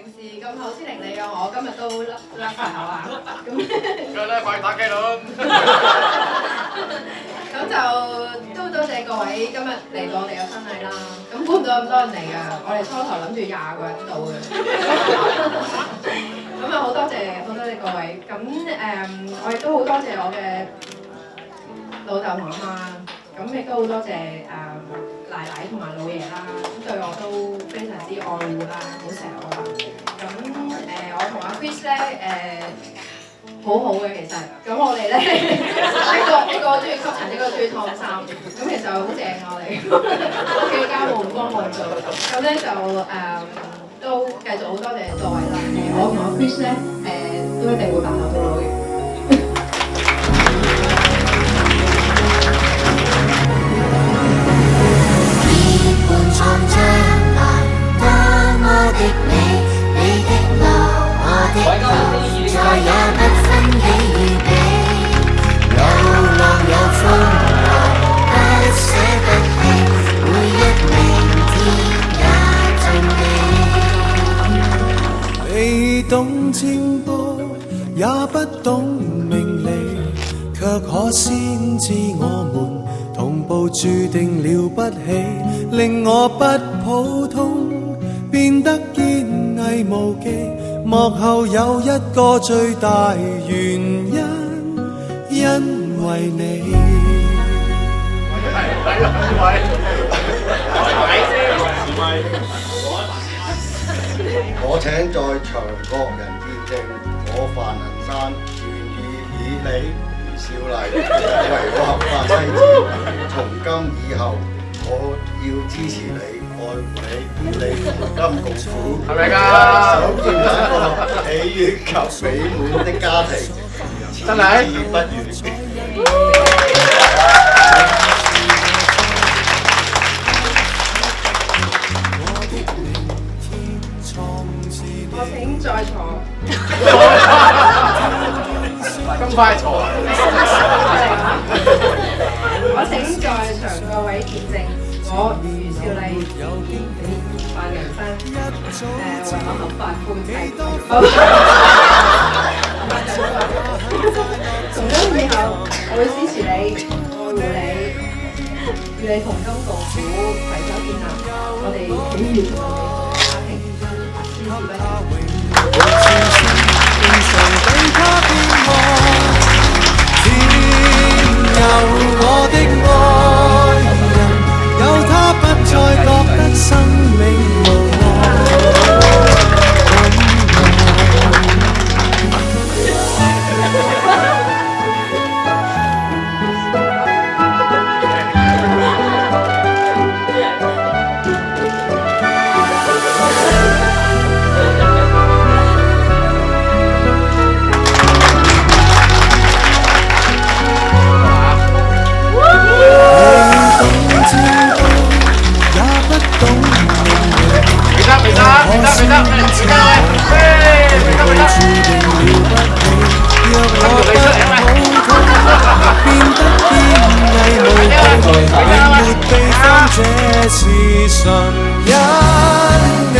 平時咁口齒伶俐嘅我，今日都甩曬口啊！咁梗係啦，快打機啦！咁就都多謝各位今日嚟到我哋嘅婚禮啦。咁估唔到咁多人嚟㗎，我哋初頭諗住20個人到嘅。咁啊好多謝各位。咁我亦都好多謝我嘅老豆同阿媽，咁亦都好多謝奶奶同埋老爺啦，咁對我都非常之愛護啦，好錫我啦。咁我同阿 Chris 咧好好嘅其實，咁我哋咧一個中意吸塵，一個中意燙衫，咁其實好正我哋屋企家務唔幫我做，咁咧就都繼續好多謝各位啦。我同阿 Chris 咧都一定會白頭到老嘅。創將來，多麼的美，你的路，我的路，再也不分喜與悲。有浪有風來，不捨不棄，每一明天也盡美。未懂占卜，也不懂命理，卻可先知我們同步注定了不起，令我不普通，變得堅毅無忌。幕後有一個最大原因，因為你。我請在場各人見證，我范銀山願意以你少麗為我合法妻子，從今以後我要支持你、愛護你，與你同甘共苦，係咪㗎？守住一個喜悅及美滿的家庭，真係志不渝。我請在座。咁快坐啊！我請在場各位見證，我余少麗范銀山為我合法夫妻。從今以後，我會支持你，愛護你，與你同甘共苦，攜手建立我哋喜悅同美好嘅家庭，支持不渝。有我的愛人，有他不再覺得生命無奈。這是純因你。